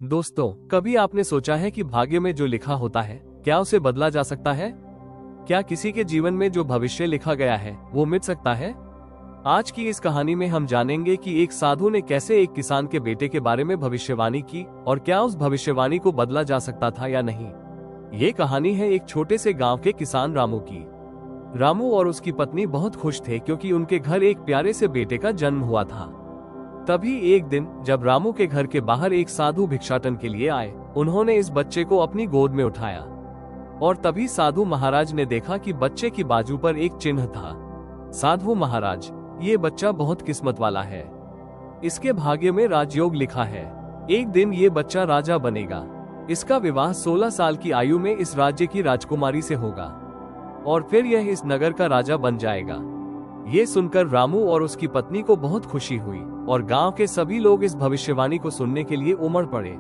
दोस्तों, कभी आपने सोचा है कि भाग्य में जो लिखा होता है क्या उसे बदला जा सकता है? क्या किसी के जीवन में जो भविष्य लिखा गया है वो मिट सकता है? आज की इस कहानी में हम जानेंगे कि एक साधु ने कैसे एक किसान के बेटे के बारे में भविष्यवाणी की और क्या उस भविष्यवाणी को बदला जा सकता था या नहीं। ये कहानी है एक छोटे से गांव के किसान रामू की। रामू और उसकी पत्नी बहुत खुश थे क्योंकि उनके घर एक प्यारे से बेटे का जन्म हुआ था। तभी एक दिन जब रामू के घर के बाहर एक साधु भिक्षाटन के लिए आए, उन्होंने इस बच्चे को अपनी गोद में उठाया और तभी साधु महाराज ने देखा कि बच्चे की बाजू पर एक चिन्ह था। साधु महाराज, ये बच्चा बहुत किस्मत वाला है, इसके भाग्य में राजयोग लिखा है। एक दिन ये बच्चा राजा बनेगा। इसका विवाह 16 साल की आयु में इस राज्य की राजकुमारी से होगा और फिर यह इस नगर का राजा बन जाएगा। ये सुनकर रामू और उसकी पत्नी को बहुत खुशी हुई और गांव के सभी लोग इस भविष्यवाणी को सुनने के लिए उमड़ पड़े।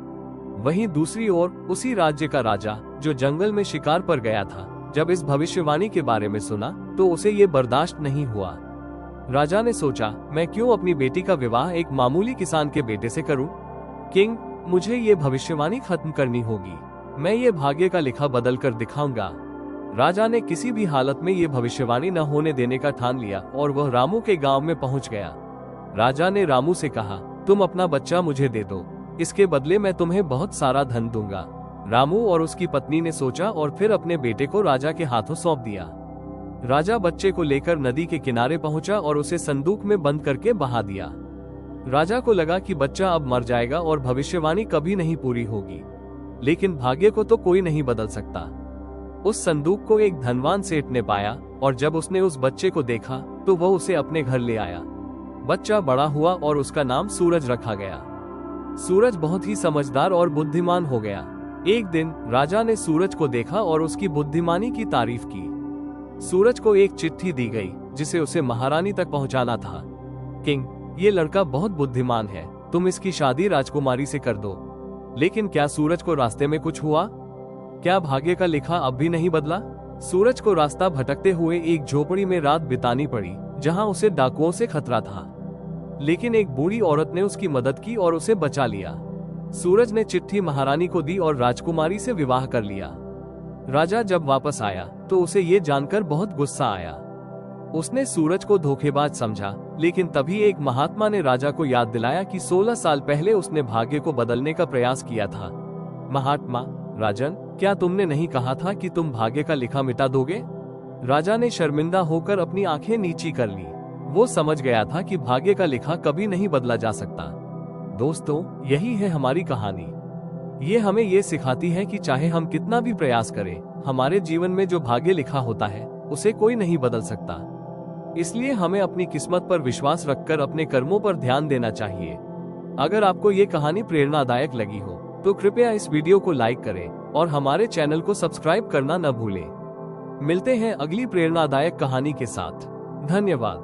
वहीं दूसरी ओर उसी राज्य का राजा जो जंगल में शिकार पर गया था, जब इस भविष्यवाणी के बारे में सुना तो उसे ये बर्दाश्त नहीं हुआ। राजा ने सोचा, मैं क्यों अपनी बेटी का विवाह एक मामूली किसान के बेटे से करूं? किंग, मुझे ये भविष्यवाणी खत्म करनी होगी। मैं ये भाग्य का लिखा बदल कर दिखाऊंगा। राजा ने किसी भी हालत में ये भविष्यवाणी न होने देने का ठान लिया और वह रामू के गांव में पहुंच गया। राजा ने रामू से कहा, तुम अपना बच्चा मुझे दे दो, इसके बदले मैं तुम्हें बहुत सारा धन दूंगा। रामू और उसकी पत्नी ने सोचा और फिर अपने बेटे को राजा के हाथों सौंप दिया। राजा बच्चे को लेकर नदी के किनारे पहुंचा और उसे संदूक में बंद करके बहा दिया। राजा को लगा कि बच्चा अब मर जाएगा और भविष्यवाणी कभी नहीं पूरी होगी, लेकिन भाग्य को तो कोई नहीं बदल सकता। उस संदूक को एक धनवान सेठ ने पाया और जब उसने उस बच्चे को देखा तो वह उसे अपने घर ले आया। बच्चा बड़ा हुआ और उसका नाम सूरज रखा गया। सूरज बहुत ही समझदार और बुद्धिमान हो गया। एक दिन राजा ने सूरज को देखा और उसकी बुद्धिमानी की तारीफ की। सूरज को एक चिट्ठी दी गई जिसे उसे महारानी तक पहुंचाना था। किंग, ये लड़का बहुत बुद्धिमान है, तुम इसकी शादी राजकुमारी से कर दो। लेकिन क्या सूरज को रास्ते में कुछ हुआ? क्या भाग्य का लिखा अब भी नहीं बदला? सूरज को रास्ता भटकते हुए एक झोपड़ी में रात बितानी पड़ी जहां उसे डाकुओं से खतरा था, लेकिन एक बूढ़ी औरत ने उसकी मदद की और उसे बचा लिया। सूरज ने चिट्ठी महारानी को दी और राजकुमारी से विवाह कर लिया। राजा जब वापस आया तो उसे ये जानकर बहुत गुस्सा आया। उसने सूरज को धोखेबाज समझा, लेकिन तभी एक महात्मा ने राजा को याद दिलाया कि 16 साल पहले उसने भाग्य को बदलने का प्रयास किया था। महात्मा, राजन, क्या तुमने नहीं कहा था कि तुम भाग्य का लिखा मिटा दोगे? राजा ने शर्मिंदा होकर अपनी आंखें नीची कर ली। वो समझ गया था कि भाग्य का लिखा कभी नहीं बदला जा सकता। दोस्तों, यही है हमारी कहानी। ये हमें ये सिखाती है कि चाहे हम कितना भी प्रयास करें, हमारे जीवन में जो भाग्य लिखा होता है उसे कोई नहीं बदल सकता। इसलिए हमें अपनी किस्मत पर विश्वास रखकर अपने कर्मों पर ध्यान देना चाहिए। अगर आपको ये कहानी प्रेरणादायक लगी हो तो कृपया इस वीडियो को लाइक करें और हमारे चैनल को सब्सक्राइब करना न भूलें। मिलते हैं अगली प्रेरणादायक कहानी के साथ। धन्यवाद।